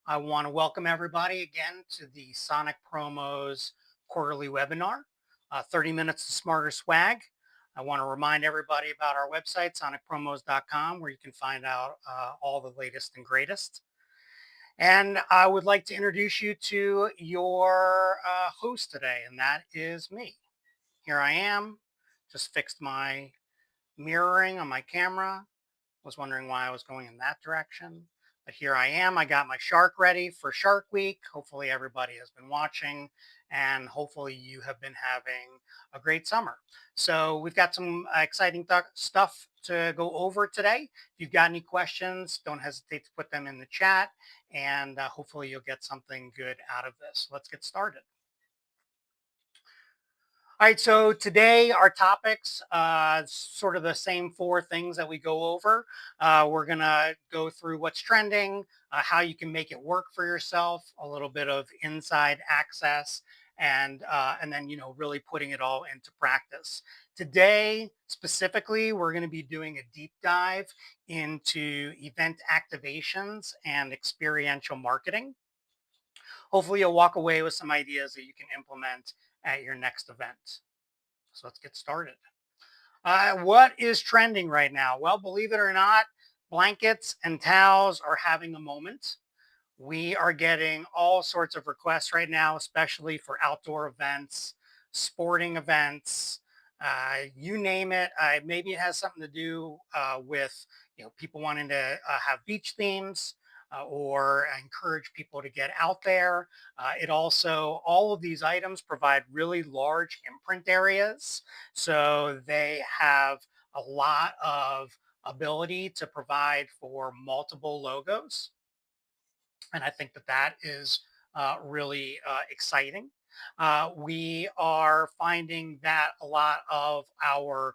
I want to welcome everybody again to the Sonic Promos quarterly webinar, 30 minutes to smarter swag. I want to remind everybody about our website, sonicpromos.com, where you can find out all the latest and greatest. And I would like to introduce you to your host today, and that is me. Here I am, just fixed my mirroring on my camera. Was wondering why I was going in that direction. But here I am. I got my shark ready for Shark Week. Hopefully, everybody has been watching and hopefully, you have been having a great summer. So, we've got some exciting stuff to go over today. If you've got any questions, don't hesitate to put them in the chat and hopefully, you'll get something good out of this. Let's get started. All right, so today our topics, sort of the same four things that we go over. We're gonna go through what's trending, how you can make it work for yourself, a little bit of inside access, and then really putting it all into practice. Today, specifically, we're going to be doing a deep dive into event activations and experiential marketing. Hopefully, you'll walk away with some ideas that you can implement at your next event. So let's get started. What is trending right now? Well, believe it or not, blankets and towels are having a moment. We are getting all sorts of requests right now, especially for outdoor events, sporting events, you name it. Maybe it has something to do with people wanting to have beach themes. Or encourage people to get out there. It also, all of these items provide really large imprint areas. So they have a lot of ability to provide for multiple logos. And I think that that is really exciting. We are finding that a lot of our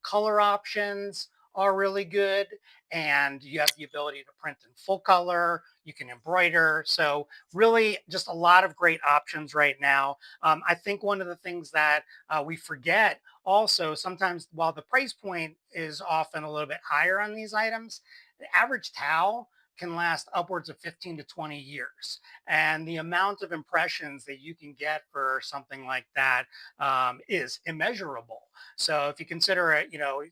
color options are really good, and you have the ability to print in full color. You can embroider. So, really, just a lot of great options right now. I think one of the things that we forget also sometimes, while the price point is often a little bit higher on these items, the average towel can last upwards of 15 to 20 years. And the amount of impressions that you can get for something like that is immeasurable. So if you consider it,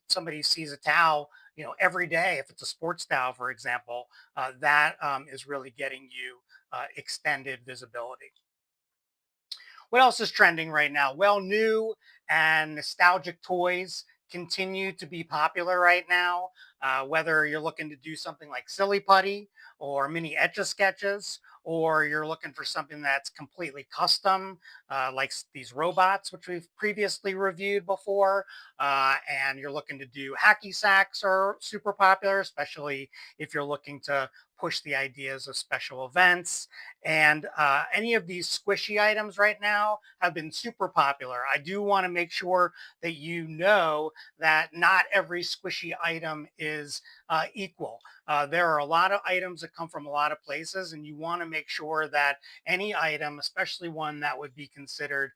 somebody sees a towel, every day, if it's a sports towel, for example, that is really getting you extended visibility. What else is trending right now? Well, new and nostalgic toys continue to be popular right now. Whether you're looking to do something like Silly Putty or mini etch a sketches, or you're looking for something that's completely custom, like these robots, which we've previously reviewed before, and you're looking to do hacky sacks are super popular, especially if you're looking to push the ideas of special events. And any of these squishy items right now have been super popular. I do want to make sure that you know that not every squishy item is equal. There are a lot of items that come from a lot of places, and you want to make sure that any item, especially one that would be considered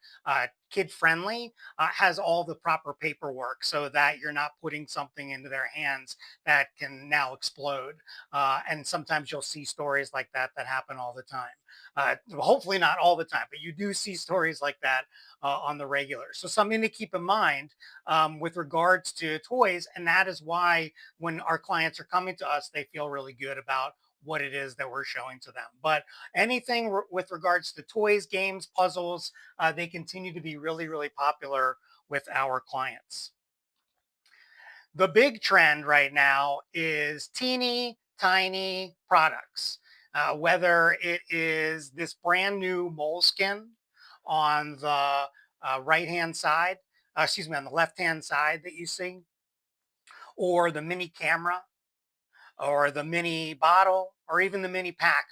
kid friendly, has all the proper paperwork so that you're not putting something into their hands that can now explode. And sometimes you'll see stories like that that happen all the time. Hopefully not all the time, but you do see stories like that on the regular. So something to keep in mind with regards to toys, and that is why when our clients are coming to us, they feel really good about what it is that we're showing to them. But anything with regards to toys, games, puzzles, they continue to be really, really popular with our clients. The big trend right now is teeny tiny products. Whether it is this brand new moleskin on the right hand side, excuse me, on the left hand side that you see, or the mini camera, or the mini bottle, or even the mini pack.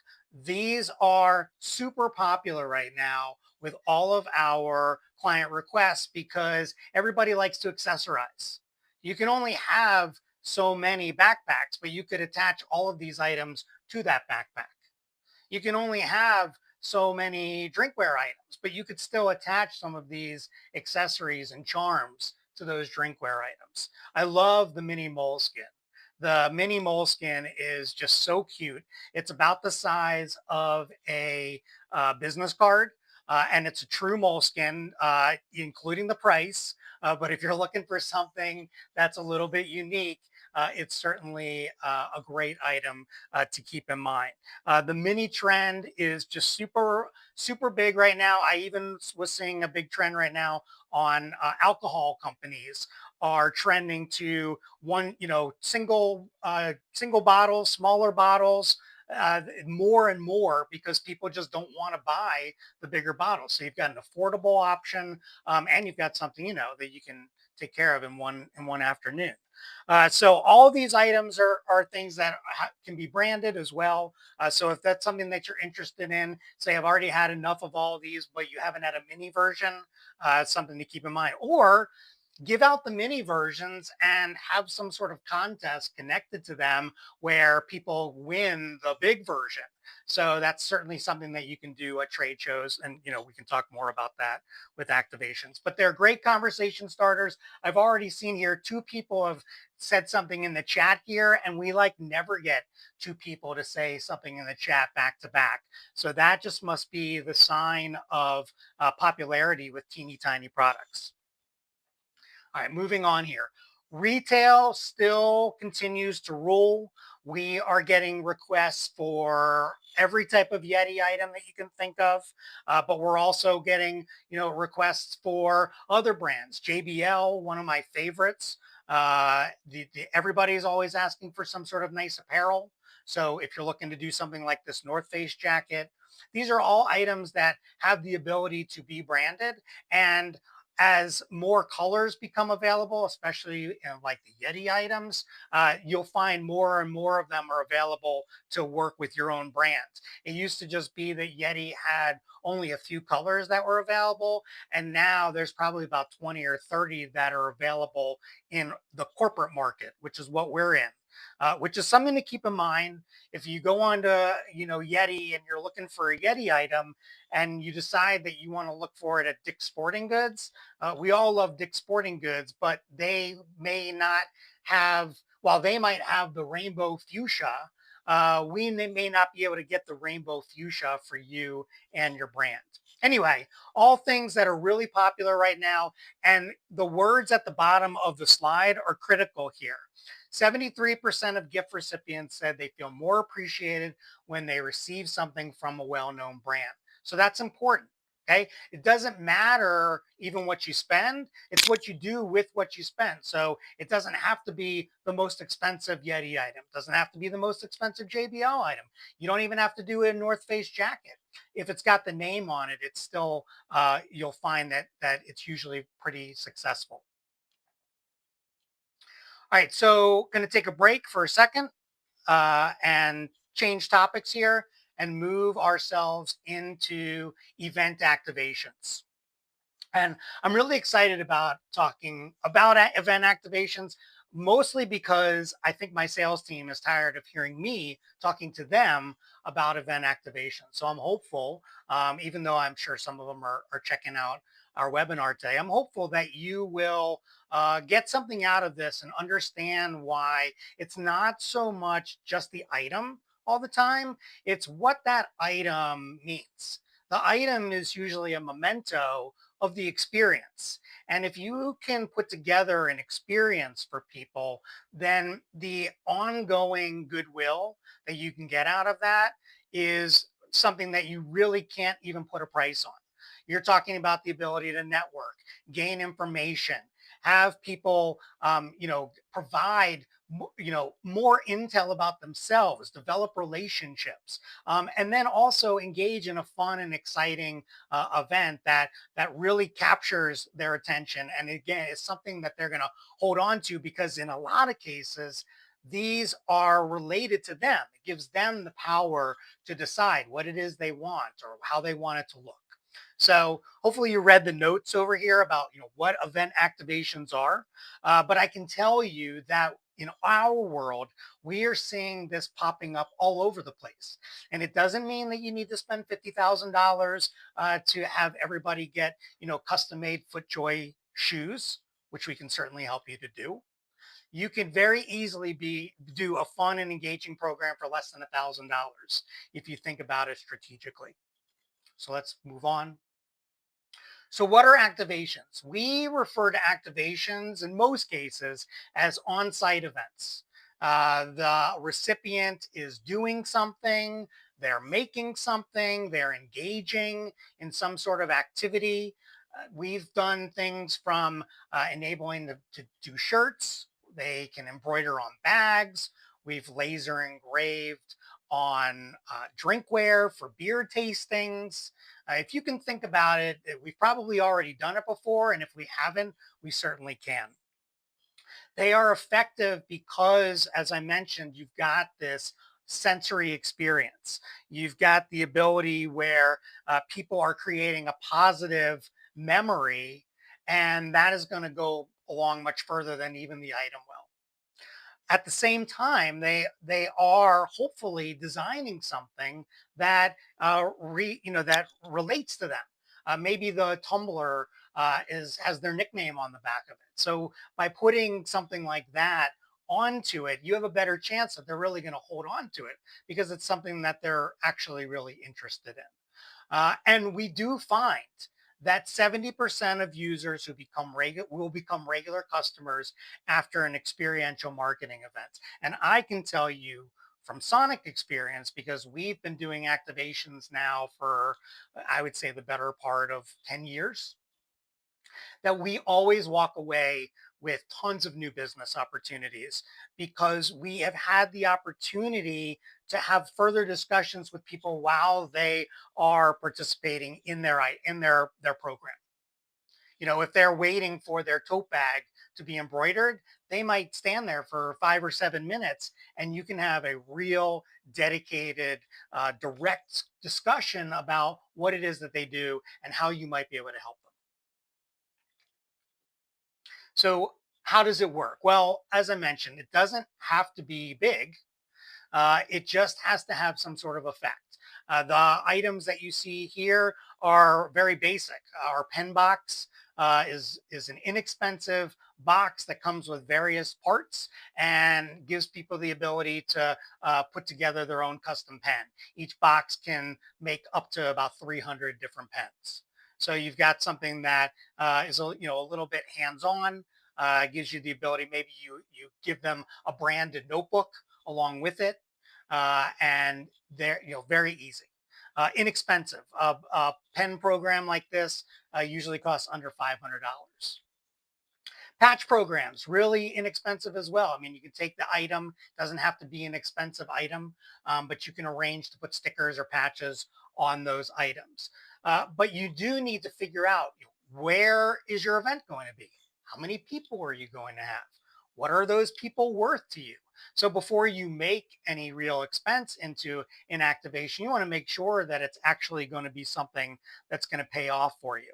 These are super popular right now with all of our client requests because everybody likes to accessorize. You can only have so many backpacks, but you could attach all of these items to that backpack. You can only have so many drinkware items, but you could still attach some of these accessories and charms to those drinkware items. I love the mini moleskin. The mini moleskin is just so cute. It's about the size of a business card. And it's a true moleskin, including the price. But if you're looking for something that's a little bit unique, it's certainly a great item to keep in mind. The mini trend is just super big right now. I even was seeing a big trend right now on alcohol companies are trending to one, single bottles, smaller bottles, more and more because people just don't want to buy the bigger bottles. So you've got an affordable option, and you've got something that you can take care of in one afternoon. So all these items are things that can be branded as well. So if that's something that you're interested in, say I've already had enough of all of these, but you haven't had a mini version, it's something to keep in mind. Or give out the mini versions and have some sort of contest connected to them where people win the big version. So that's certainly something that you can do at trade shows. And, we can talk more about that with activations, but they're great conversation starters. I've already seen here two people have said something in the chat here, and we like never get two people to say something in the chat back to back. So that just must be the sign of popularity with teeny tiny products. All right, moving on here. Retail still continues to rule. We are getting requests for every type of Yeti item that you can think of, but we're also getting, requests for other brands. JBL, one of my favorites. Everybody's always asking for some sort of nice apparel. So if you're looking to do something like this North Face jacket, these are all items that have the ability to be branded. And as more colors become available, especially like the Yeti items, you'll find more and more of them are available to work with your own brand. It used to just be that Yeti had only a few colors that were available, and now there's probably about 20 or 30 that are available in the corporate market, which is what we're in. Which is something to keep in mind if you go on to Yeti and you're looking for a Yeti item and you decide that you want to look for it at Dick's Sporting Goods. We all love Dick's Sporting Goods, but they may not have, while they might have the rainbow fuchsia, we may not be able to get the rainbow fuchsia for you and your brand. Anyway, all things that are really popular right now. And the words at the bottom of the slide are critical here. 73% of gift recipients said they feel more appreciated when they receive something from a well known brand. So that's important. Okay. It doesn't matter even what you spend, it's what you do with what you spend. So it doesn't have to be the most expensive Yeti item, it doesn't have to be the most expensive JBL item. You don't even have to do a North Face jacket. If it's got the name on it, it's still, you'll find that it's usually pretty successful. All right. So, going to take a break for a second and change topics here and move ourselves into event activations. And I'm really excited about talking about event activations, mostly because I think my sales team is tired of hearing me talking to them about event activations. So I'm hopeful, even though I'm sure some of them are checking out our webinar today, I'm hopeful that you will get something out of this and understand why it's not so much just the item all the time, it's what that item means. The item is usually a memento of the experience. And if you can put together an experience for people, then the ongoing goodwill that you can get out of that is something that you really can't even put a price on. You're talking about the ability to network, gain information, have people, provide, more intel about themselves, develop relationships, and then also engage in a fun and exciting event that really captures their attention. And again, it's something that they're going to hold on to because in a lot of cases, these are related to them. It gives them the power to decide what it is they want or how they want it to look. So hopefully you read the notes over here about what event activations are. But I can tell you that in our world, we are seeing this popping up all over the place. And it doesn't mean that you need to spend $50,000 to have everybody get custom made FootJoy shoes, which we can certainly help you to do. You could very easily do a fun and engaging program for less than $1,000 if you think about it strategically. So let's move on. So, what are activations? We refer to activations in most cases as on site events. The recipient is doing something, they're making something, they're engaging in some sort of activity. We've done things from enabling them to do shirts, they can embroider on bags, we've laser engraved on drinkware for beer tastings. If you can think about it, we've probably already done it before. And if we haven't, we certainly can. They are effective because, as I mentioned, you've got this sensory experience. You've got the ability where people are creating a positive memory, and that is going to go along much further than even the item will. At the same time, they are hopefully designing something that that relates to them. Maybe the tumbler is has their nickname on the back of it. So by putting something like that onto it, you have a better chance that they're really going to hold on to it because it's something that they're actually really interested in. And we do find that 70% of users who become regular will become regular customers after an experiential marketing event. And I can tell you from Sonic experience, because we've been doing activations now for, I would say, the better part of 10 years, that we always walk away with tons of new business opportunities because we have had the opportunity to have further discussions with people while they are participating in their program. If they're waiting for their tote bag to be embroidered, they might stand there for 5 or 7 minutes, and you can have a real dedicated, direct discussion about what it is that they do and how you might be able to help them. So, how does it work? Well, as I mentioned, it doesn't have to be big. It just has to have some sort of effect. The items that you see here are very basic. Our pen box is an inexpensive box that comes with various parts and gives people the ability to put together their own custom pen. Each box can make up to about 300 different pens. So you've got something that is a little bit hands-on. Gives you the ability. Maybe you give them a branded notebook along with it, and they're very easy, inexpensive. A pen program like this usually costs under $500. Patch programs really inexpensive as well. I mean, you can take the item; doesn't have to be an expensive item, but you can arrange to put stickers or patches on those items. But you do need to figure out, where is your event going to be? How many people are you going to have? What are those people worth to you? So before you make any real expense into an activation, you want to make sure that it's actually going to be something that's going to pay off for you.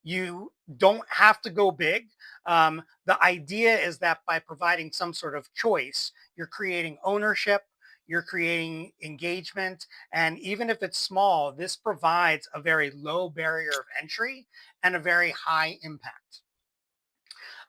You don't have to go big. The idea is that by providing some sort of choice, you're creating ownership, you're creating engagement, and even if it's small, this provides a very low barrier of entry and a very high impact.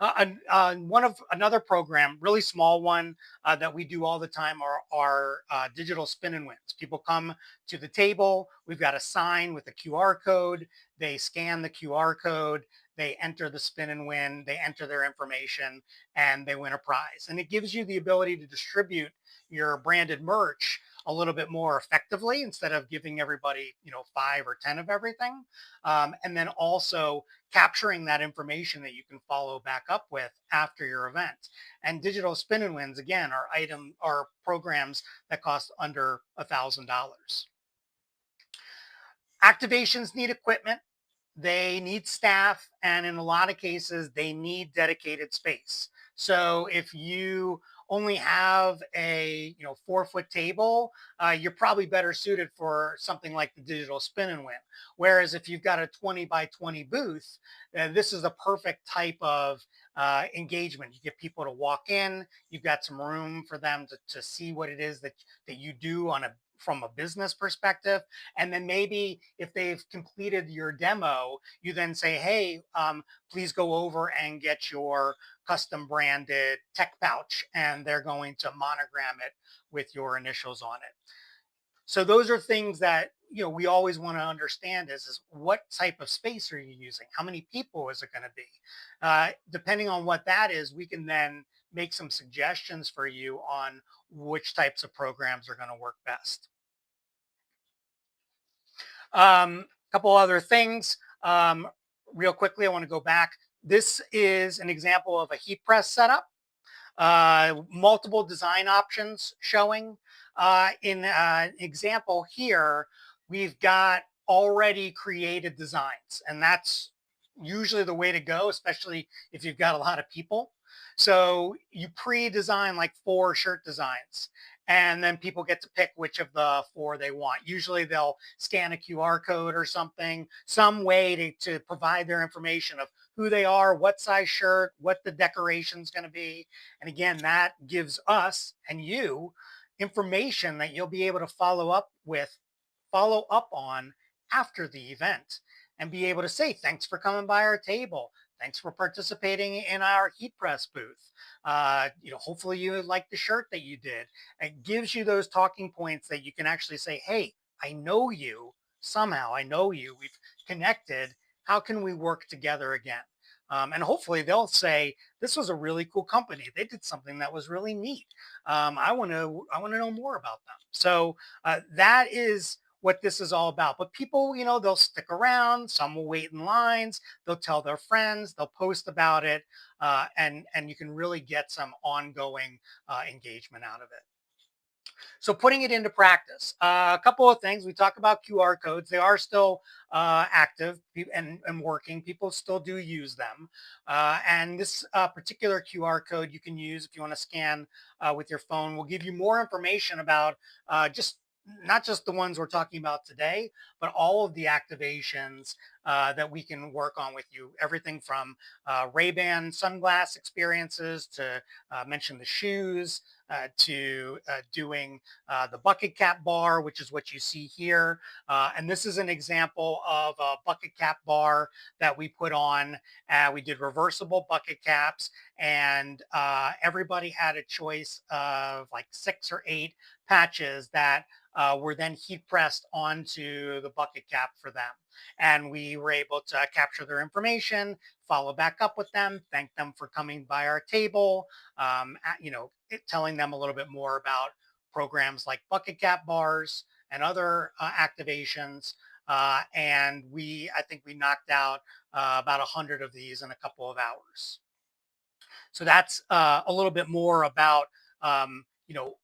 One of another program, really small one that we do all the time are digital spin and wins. People come to the table. We've got a sign with a QR code. They scan the QR code. They enter the spin and win. They enter their information, and they win a prize. And it gives you the ability to distribute your branded merch a little bit more effectively instead of giving everybody 5 or 10 of everything, and then also capturing that information that you can follow back up with after your event. And digital spin and wins again are programs that cost under $1,000. Activations need equipment, they need staff, and in a lot of cases, they need dedicated space. So if you only have a 4 foot table, you're probably better suited for something like the digital spin and win. Whereas if you've got a 20 by 20 booth, this is a perfect type of engagement. You get people to walk in, you've got some room for them to see what it is that you do on a from a business perspective. And then maybe if they've completed your demo, you then say, hey, please go over and get your custom branded tech pouch, and they're going to monogram it with your initials on it. So those are things that we always want to understand is what type of space are you using? How many people is it going to be? Depending on what that is, we can then make some suggestions for you on which types of programs are going to work best. A couple other things. Real quickly, I want to go back. This is an example of a heat press setup. Multiple design options showing. In an example here, we've got already created designs, and that's usually the way to go, especially if you've got a lot of people. So you pre-design like 4 shirt designs, and then people get to pick which of the 4 they want. Usually they'll scan a QR code or something, some way to provide their information of who they are, what size shirt, what the decoration's going to be. And again, that gives us and you information that you'll be able to follow up on after the event, and be able to say, thanks for coming by our table. Thanks for participating in our heat press booth. Hopefully you like the shirt that you did. It gives you those talking points that you can actually say, hey, I know you somehow. I know you. We've connected. How can we work together again? And hopefully they'll say, this was a really cool company. They did something that was really neat. I want to know more about them. So that is what this is all about. But people, they'll stick around. Some will wait in lines. They'll tell their friends. They'll post about it, and you can really get some ongoing engagement out of it. So putting it into practice, a couple of things. We talk about QR codes. They are still active and working. People still do use them. And this particular QR code you can use if you want to scan with your phone will give you more information about just not just the ones we're talking about today, but all of the activations that we can work on with you. Everything from Ray-Ban sunglass experiences to mention the shoes, to doing the bucket cap bar, which is what you see here. And this is an example of a bucket cap bar that we put on. We did reversible bucket caps, and everybody had a choice of like 6 or 8 patches that were then heat pressed onto the bucket cap for them. And we were able to capture their information, follow back up with them, thank them for coming by our table, telling them a little bit more about programs like bucket cap bars and other activations. And I think we knocked out about 100 of these in a couple of hours. So that's a little bit more about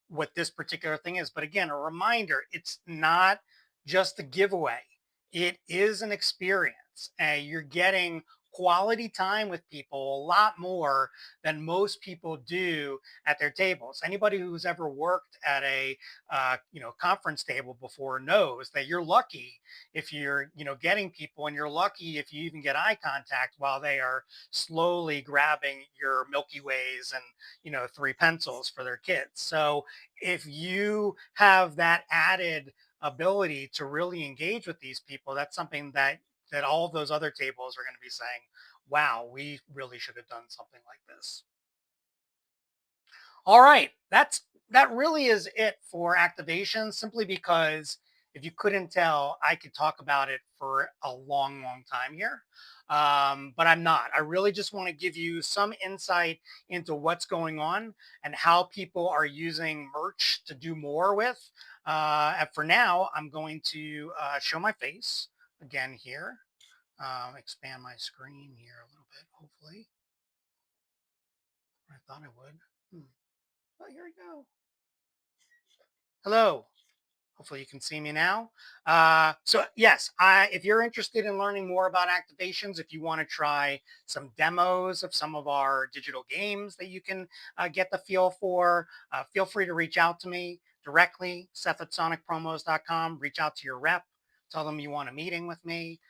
what this particular thing is. But again, a reminder: it's not just a giveaway; it is an experience. You're getting quality time with people, a lot more than most people do at their tables. Anybody who's ever worked at a conference table before knows that you're lucky if you're getting people, and you're lucky if you even get eye contact while they are slowly grabbing your Milky Ways and 3 pencils for their kids. So if you have that added ability to really engage with these people, that's something that all of those other tables are going to be saying, wow, we really should have done something like this. All right, that really is it for activation. Simply because if you couldn't tell, I could talk about it for a long, long time here. But I'm not. I really just want to give you some insight into what's going on and how people are using merch to do more with. And for now, I'm going to show my face again here. Expand my screen here a little bit, hopefully. I thought I would. Oh, here we go. Hello. Hopefully you can see me now. So yes, if you're interested in learning more about activations, if you want to try some demos of some of our digital games that you can get the feel for, feel free to reach out to me directly, Seth@sonicpromos.com. Reach out to your rep, tell them you want a meeting with me,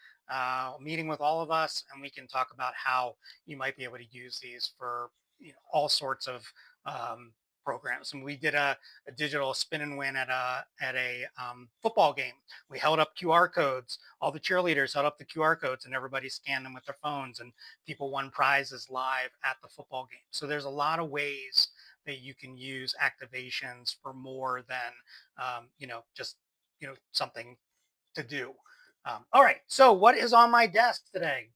meeting with all of us, and we can talk about how you might be able to use these for all sorts of programs. And we did a digital spin and win at a football game. We held up QR codes. All the cheerleaders held up the QR codes, and everybody scanned them with their phones. And people won prizes live at the football game. So there's a lot of ways that you can use activations for more than just something to do. All right. So what is on my desk today?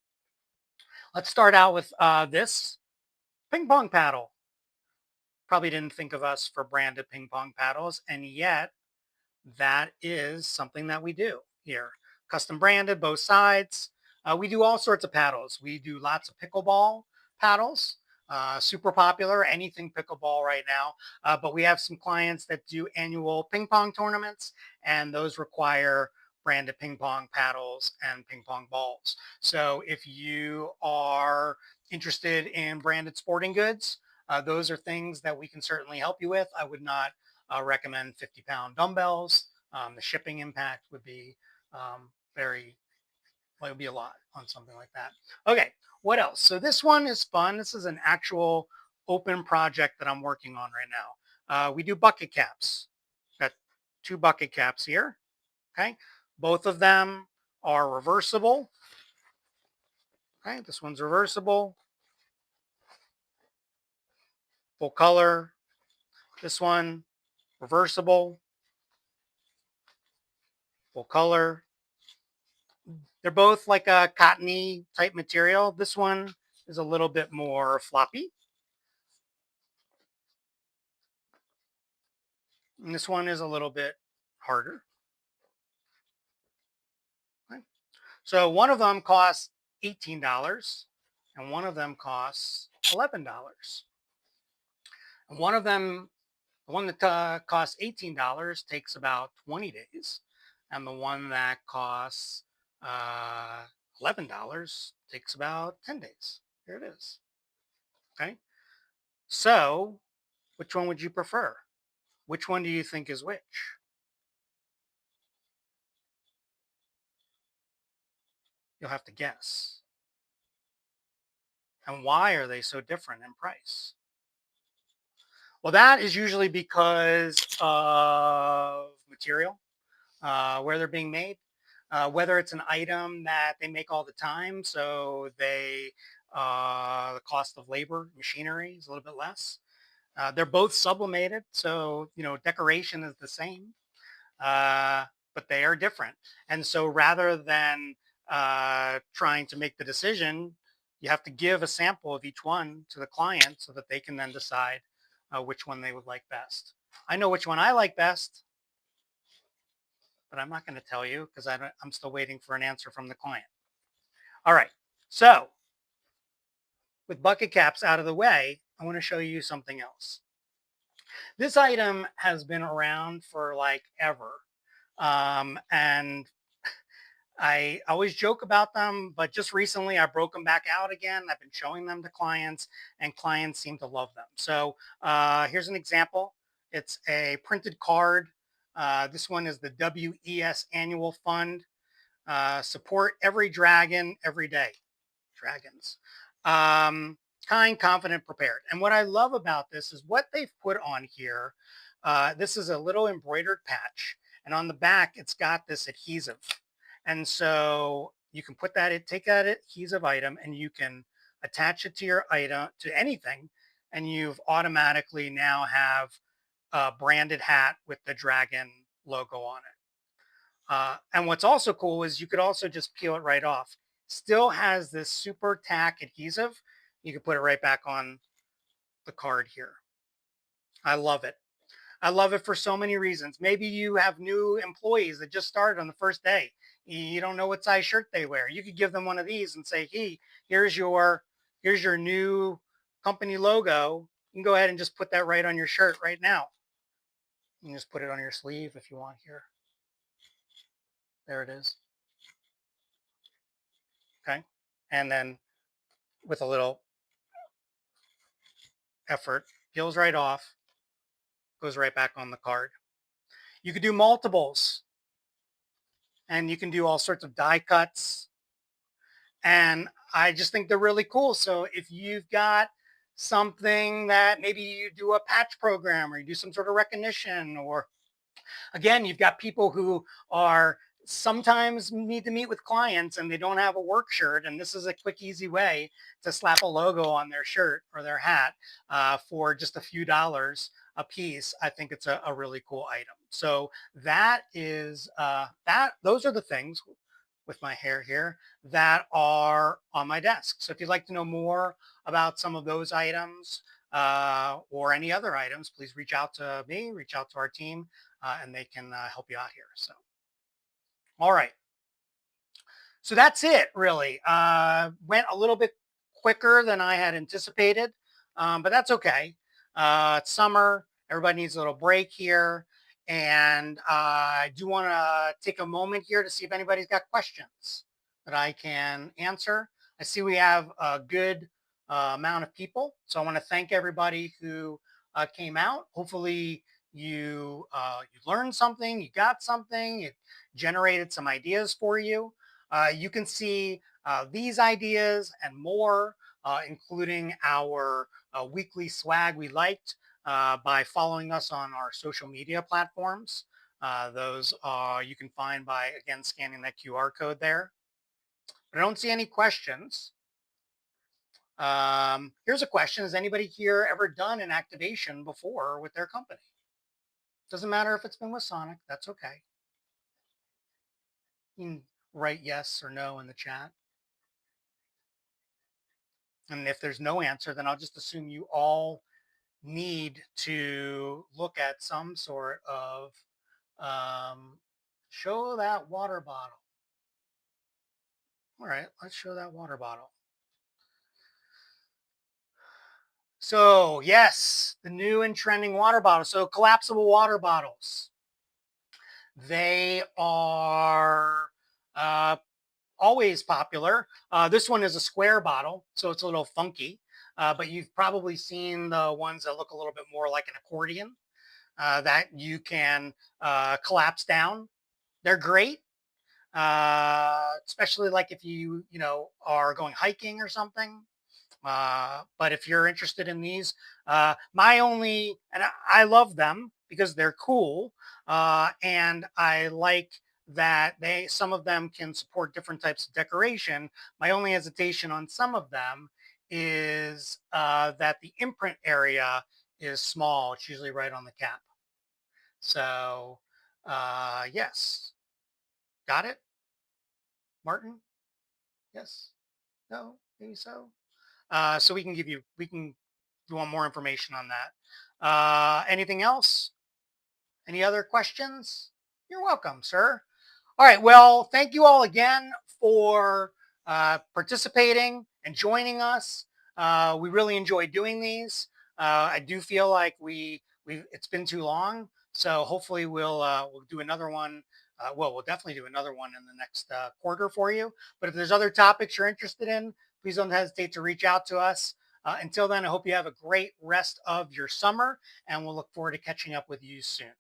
Let's start out with this ping pong paddle. Probably didn't think of us for branded ping pong paddles, and yet that is something that we do here. Custom branded, both sides. We do all sorts of paddles. We do lots of pickleball paddles, super popular, anything pickleball right now. But we have some clients that do annual ping pong tournaments, and those require branded ping pong paddles and ping pong balls. So if you are interested in branded sporting goods, those are things that we can certainly help you with. I would not recommend 50-pound dumbbells. The shipping impact would be very, well, it would be a lot on something like that. Okay, what else? So this one is fun. This is an actual open project that I'm working on right now. We do bucket caps. Got 2 bucket caps here. Okay, both of them are reversible. Okay, this one's reversible, full color. This one reversible, full color. They're both like a cottony type material. This one is a little bit more floppy. And this one is a little bit harder. Right? So one of them costs $18 and one of them costs $11. And one of them, the one that costs $18 takes about 20 days. And the one that costs uh, $11 takes about 10 days. Here it is. Okay. So which one would you prefer? Which one do you think is which? You'll have to guess. And why are they so different in price? Well, that is usually because of material, where they're being made, whether it's an item that they make all the time, so the cost of labor, machinery is a little bit less. They're both sublimated, so decoration is the same, uh, but they are different. And so rather than trying to make the decision, you have to give a sample of each one to the client so that they can then decide which one they would like best. I know which one I like best, but I'm not going to tell you because I'm still waiting for an answer from the client. All right. So with bucket caps out of the way, I want to show you something else. This item has been around for like ever. And I always joke about them, but just recently I broke them back out again. I've been showing them to clients, and clients seem to love them. So here's an example. It's a printed card. This one is the WES Annual Fund. Support every dragon every day. Dragons. Um, Kind, confident, prepared. And what I love about this is what they've put on here. This is a little embroidered patch, and on the back, it's got this adhesive. And so you can put that, take that adhesive item and you can attach it to your item, to anything. And you've automatically now have a branded hat with the dragon logo on it. And what's also cool is you could also just peel it right off. Still has this super tack adhesive. You can put it right back on the card here. I love it. I love it for so many reasons. Maybe you have new employees that just started on the first day. You don't know what size shirt they wear. You could give them one of these and say, "Hey, here's your new company logo. You can go ahead and just put that right on your shirt right now. You can just put it on your sleeve if you want here. There it is. Okay. And then with a little effort, peels right off, goes right back on the card. You could do multiples and you can do all sorts of die cuts. And I just think they're really cool. So if you've got something that maybe you do a patch program or you do some sort of recognition, or again, you've got people who are sometimes need to meet with clients and they don't have a work shirt, and this is a quick easy way to slap a logo on their shirt or their hat for just a few dollars a piece. I think it's a really cool item. So that is that those are the things with my hair here that are on my desk. So if you'd like to know more about some of those items or any other items, please reach out to me, reach out to our team, and they can help you out here. So, all right. So that's it, really. Went a little bit quicker than I had anticipated, but that's okay. It's summer. Everybody needs a little break here. And I do want to take a moment here to see if anybody's got questions that I can answer. I see we have a good amount of people. So I want to thank everybody who came out. Hopefully, you learned something, you got something, it generated some ideas for you. You can see these ideas and more, including our weekly swag we liked, by following us on our social media platforms. Those you can find by, again, scanning that QR code there. But I don't see any questions. Here's a question. Has anybody here ever done an activation before with their company? Doesn't matter if it's been with Sonic. That's okay. You can write yes or no in the chat. And if there's no answer, then I'll just assume you all need to look at some sort of um, show that water bottle. All right, let's show that water bottle. So, yes, the new and trending water bottle. So, collapsible water bottles. They are uh, always popular. This one is a square bottle, so it's a little funky. But you've probably seen the ones that look a little bit more like an accordion that you can collapse down. They're great, especially like if you are going hiking or something. But if you're interested in these, I love them because they're cool, and I like that some of them can support different types of decoration. My only hesitation on some of them is that the imprint area is small. It's usually right on the cap. So, yes, got it, Martin. Yes, no, maybe so. So we can, you want more information on that. Anything else? Any other questions? You're welcome, sir. All right. Well, thank you all again for participating and joining us. We really enjoy doing these. I do feel like we it's been too long, so hopefully we'll do another one. We'll definitely do another one in the next quarter for you. But if there's other topics you're interested in, please don't hesitate to reach out to us. Until then, I hope you have a great rest of your summer, and we'll look forward to catching up with you soon.